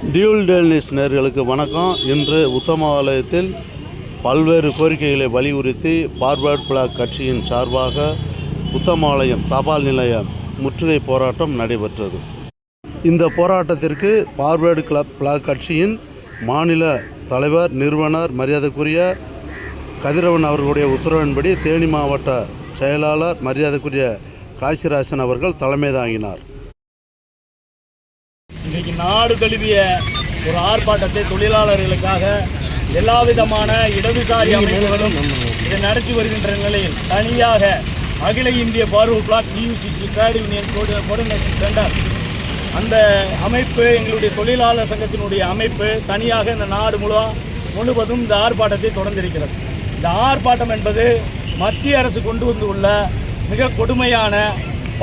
Dual டெல்னிஸ் நேயர்களுக்கு வணக்கம். இன்று உத்தமாலயத்தில் பல்வேறு கோரிக்கைகளை வலியுறுத்தி பார்வர்ட் பிளாக் கட்சியின் சார்பாக உத்தமாலயம் தபால் நிலைய முற்றுகை போராட்டம் நடைபெற்றது. இந்த போராட்டத்திற்கு பார்வர்ட் பிளாக் கட்சியின் மாநில தலைவர் நிறுவனர் மரியாதைக்குரிய கதிரவன் அவர்களுடைய உத்தரவின்படி தேனி மாவட்ட செயலாளர் மரியாதைக்குரிய காசிராசன் அவர்கள் தலைமை தாங்கினார். இன்றைக்கு நாடு தழுவிய ஒரு ஆர்ப்பாட்டத்தை தொழிலாளர்களுக்காக எல்லா விதமான இடதுசாரி அமைப்புகளும் இதை நடத்தி வருகின்ற நிலையில் தனியாக அகில இந்திய forward bloc TUCC trade union coordination centre அந்த அமைப்பு, எங்களுடைய தொழிலாளர் சங்கத்தினுடைய அமைப்பு தனியாக இந்த நாடு முழுவதும் இந்த ஆர்ப்பாட்டத்தை தொடர்ந்திருக்கிறது. இந்த ஆர்ப்பாட்டம் என்பது மத்திய அரசு கொண்டு வந்துள்ள மிக கொடுமையான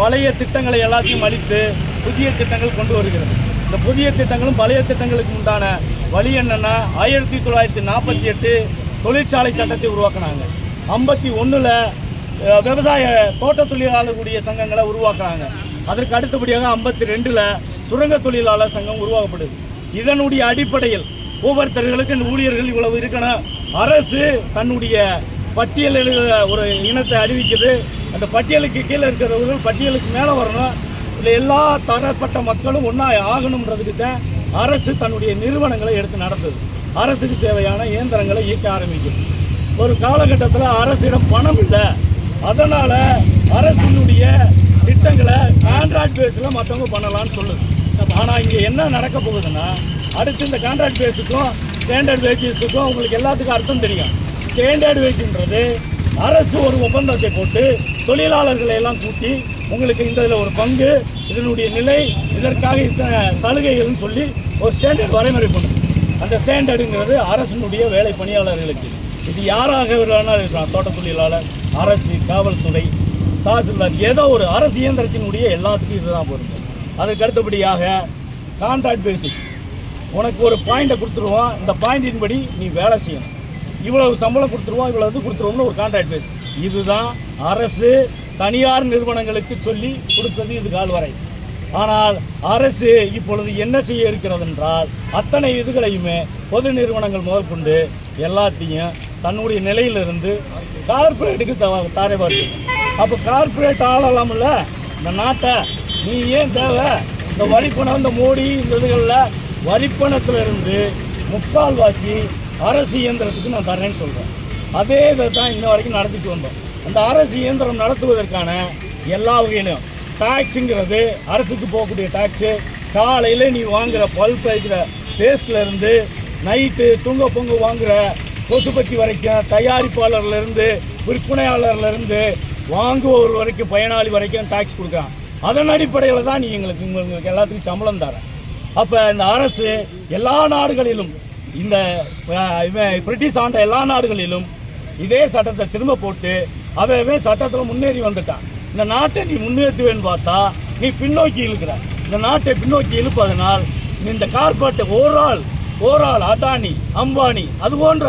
பழைய திட்டங்களை எல்லாத்தையும் அளித்து புதிய திட்டங்கள் கொண்டு வருகிறது. இந்த புதிய திட்டங்களும் பழைய திட்டங்களுக்கு உண்டான வழி என்னென்னா, 1948 தொழிற்சாலை சட்டத்தை உருவாக்குனாங்க. 51 விவசாய தோட்ட தொழிலாளர்களுடைய சங்கங்களை உருவாக்குறாங்க. அதற்கு அடுத்தபடியாக 52 சுரங்க தொழிலாளர் சங்கம் உருவாக்கப்படுது. இதனுடைய அடிப்படையில் ஒவ்வொருத்தர்களுக்கு இந்த ஊழியர்கள் இவ்வளவு இருக்கணும். அரசு தன்னுடைய பட்டியலில் ஒரு இனத்தை அறிவிக்குது. அந்த பட்டியலுக்கு கீழே இருக்கிறவர்கள் பட்டியலுக்கு மேலே வரணும். இல்லை எல்லா தரப்பட்ட மக்களும் ஒன்றா ஆகணுன்றதுக்கு தான் அரசு தன்னுடைய நிறுவனங்களை எடுத்து நடத்துது. அரசுக்கு தேவையான இயந்திரங்களை இயக்க ஆரம்பிக்கும். ஒரு காலகட்டத்தில் அரசிடம் பணம் இல்லை, அதனால் அரசினுடைய திட்டங்களை கான்ட்ராக்ட் பேஸில் மற்றவங்க பண்ணலான்னு சொல்லுது. ஆனால் இங்கே என்ன நடக்க போகுதுன்னா, அடுத்து இந்த கான்ட்ராக்ட் பேஸுக்கும் ஸ்டாண்டர்ட் வேஜஸுக்கும் உங்களுக்கு எல்லாத்துக்கும் அர்த்தம் தெரியும். ஸ்டாண்டர்ட் வேஜ்ன்றது அரசு ஒரு ஒப்பந்தத்தை போட்டு தொழிலாளர்களை எல்லாம் கூட்டி உங்களுக்கு இந்த இதில் ஒரு பங்கு, இதனுடைய நிலை, இதற்காக இத்தனை சலுகைகள்னு சொல்லி ஒரு ஸ்டாண்டர்ட் வரைமுறை பண்ணுது. அந்த ஸ்டாண்டர்டுங்கிறது அரசினுடைய வேலை பணியாளர்களுக்கு. இது யாராக வேணாலும் இருக்கலாம், தோட்ட தொழிலாளர், அரசு, காவல்துறை, தாசில்தார், ஏதோ ஒரு அரசு இயந்திரத்தினுடைய எல்லாத்துக்கும் இதுதான் பொருந்தும். அதுக்கு அடுத்தபடியாக கான்ட்ராக்ட் பேசிக், உனக்கு ஒரு பாயிண்டை கொடுத்துருவோம், இந்த பாயிண்டின் படி நீ வேலை செய்யணும், இவ்வளவு சம்பளம் கொடுத்துருவோம், இவ்வளவு இது கொடுத்துருவோம்னு ஒரு கான்ட்ராக்ட் பேஸ். இதுதான் அரசு தனியார் நிறுவனங்களுக்கு சொல்லி கொடுத்தது இது கால் வரை. ஆனால் அரசு இப்பொழுது என்ன செய்ய இருக்கிறது என்றால், அத்தனை இதுகளையுமே பொது நிறுவனங்கள் முதல் கொண்டு எல்லாத்தையும் தன்னுடைய நிலையிலிருந்து கார்பரேட்டுக்கு தாரை பார்த்து. அப்போ கார்பரேட் ஆளலாம்ல இந்த நாட்டை, நீ ஏன் தேவை? இந்த வரிப்பணம், இந்த மோடி இந்த இதுகளில் வரிப்பணத்திலிருந்து முக்கால்வாசி அரசு இயந்திரத்துக்கு நான் தரேன்னு சொல்கிறேன். அதே இதை தான் இன்ன வரைக்கும் நடத்திட்டு வந்தோம். அந்த அரசு இயந்திரம் நடத்துவதற்கான எல்லா வகையிலும் டாக்ஸுங்கிறது, அரசுக்கு போகக்கூடிய டாக்ஸு, காலையில் நீ வாங்குகிற பல்ப் வைக்கிற பேஸ்ட்லேருந்து நைட்டு தூங்க பொங்கு வாங்குகிற கொசுபத்தி வரைக்கும், தயாரிப்பாளர்லேருந்து விற்பனையாளர்லேருந்து வாங்குபவர் வரைக்கும், பயனாளி வரைக்கும் டாக்ஸ் கொடுக்குறான். அதன் அடிப்படையில் தான் நீ உங்களுக்கு எல்லாத்துக்கும் சம்பளம் தர. அப்போ இந்த அரசு எல்லா நாடுகளிலும், இந்த பிரிட்டிஷ் ஆண்ட எல்லா நாடுகளிலும் இதே சட்டத்தை திரும்ப போட்டு அவன் சட்டத்தில் முன்னேறி வந்துட்டான். இந்த நாட்டை நீ முன்னேற்றுவேன்னு பார்த்தா நீ பின்னோக்கி இழுக்கிற. இந்த நாட்டை பின்னோக்கி இழுப்பதனால் இந்த கார்பரேட் ஓவரால் அதானி, அம்பானி அது போன்ற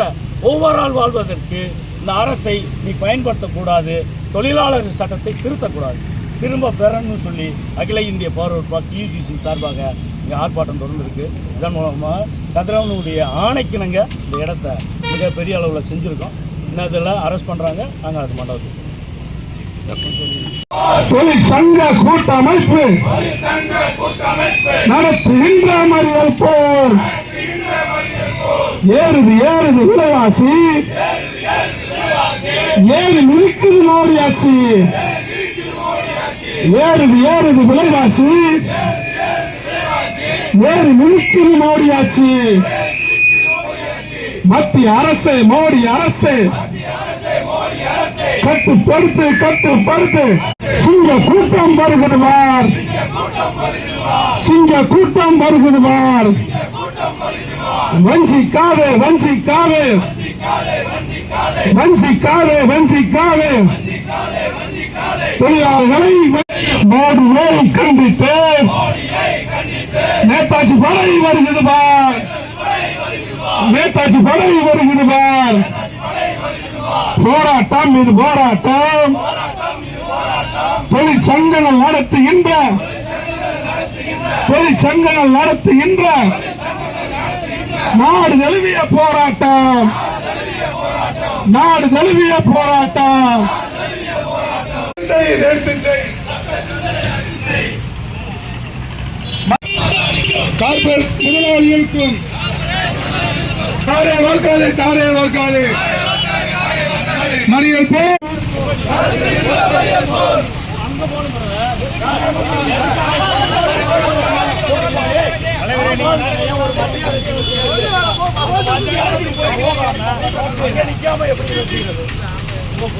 ஓவரால் வாழ்வதற்கு இந்த அரசை நீ பயன்படுத்தக்கூடாது. தொழிலாளர் சட்டத்தை திருத்தக்கூடாது, திரும்ப பெறணும்னு சொல்லி அகில இந்திய பார்வர்ட் பிளாக் டியூசிசி சார்பாக இங்கே ஆர்ப்பாட்டம் தொடர்ந்துருக்கு. இதன் மூலமாக கதிரவனுடைய ஆணைக்கிணங்க இந்த இடத்த மிகப்பெரிய அளவில் செஞ்சுருக்கோம். இன்னும் இதில் அரெஸ்ட் பண்ணுறாங்க. நாங்கள் அது மண்டபத்துக்கு தொழிற்சங்க கூட்டமைப்பு நடத்துகின்ற மறியல் போர், ஏறுது விலைவாசி, ஏறு மிதிக்குது மோடி ஆட்சி, ஏறுது விலைவாசி, ஏறு மிதிக்குது மோடி ஆட்சி. மத்திய அரசு, மோடி அரசு கட்டுப்படுத்து. சிங்க கூட்டம் வருகிறார், சிங்க கூட்டம் வருகிறார். வஞ்சிக்காதே தொழிலாளர்களை மோடியை கண்டித்து நேதாஜி படை வருகிறார், போராட்டம், இது போராட்டம். தொழிற்சங்கங்கள் நடத்துகின்ற தொழிற்சங்கங்கள் நடத்துகின்ற நாடு தழுவிய போராட்டம், நாடு தழுவிய போராட்டம். கார்பரேட் முதலாளிகளுக்கும் தாரே வார்க்காதே மறியல் போ.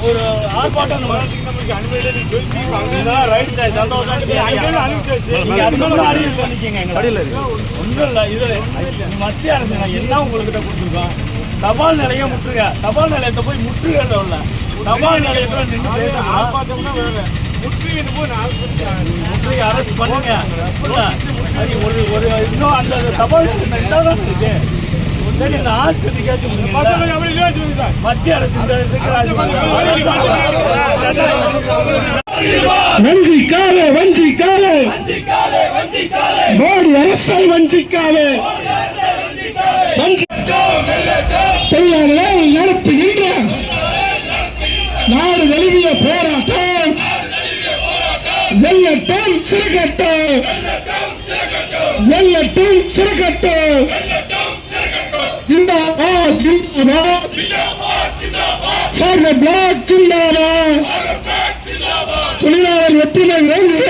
ஒரு ஆர்ப்பாட்டம் ஒன்றும் இல்லை. இது மத்திய அரசு என்ன உங்கள்கிட்ட கொடுத்துருக்கோம்? தபால் நிலையம் முற்றுக, தபால் நிலையத்தை போய் முற்றுகையில் உள்ள தபால் நிலையத்தில் நின்று பேசணும். முற்றுகை அரசு பண்ணுங்க. அது ஒரு இன்னும் அந்த தபால் நிலையம் இருக்கு. இந்த ஆஸ்பத்திரிக்காச்சும் மத்திய அரசு வஞ்சிக்காதே மோடி அரசை வஞ்சிக்காதே. தொழிலாளர்கள் நடத்துகின்ற நாடு தழுவிய போராட்டம் வெல்லட்டும் சிறுகட்டும், வெல்லட்டும் சிறுகட்டும். Zindabad zindabad, forward bloc zindabad. தொழிலாளர் வெற்றிலை வேண்டுக,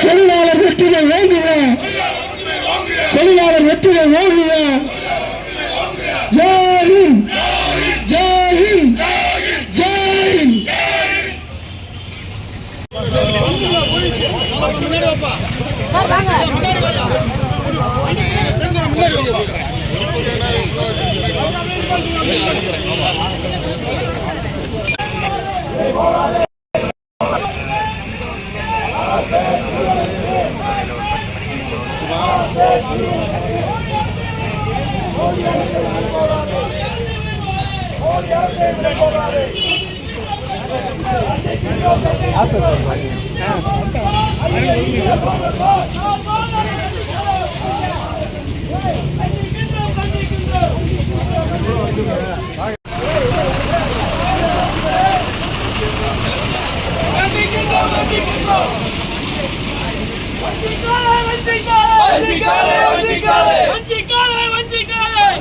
தொழிலாளர் வெற்றிலை வேண்டுக, தொழிலாளர் வெற்றிலை வேண்டுக. ஜெய் ஹிந்த், ஜெய் ஹிந்த், ஜெய் ஹிந்த். சார் வாங்க. வஞ்சிக்காதே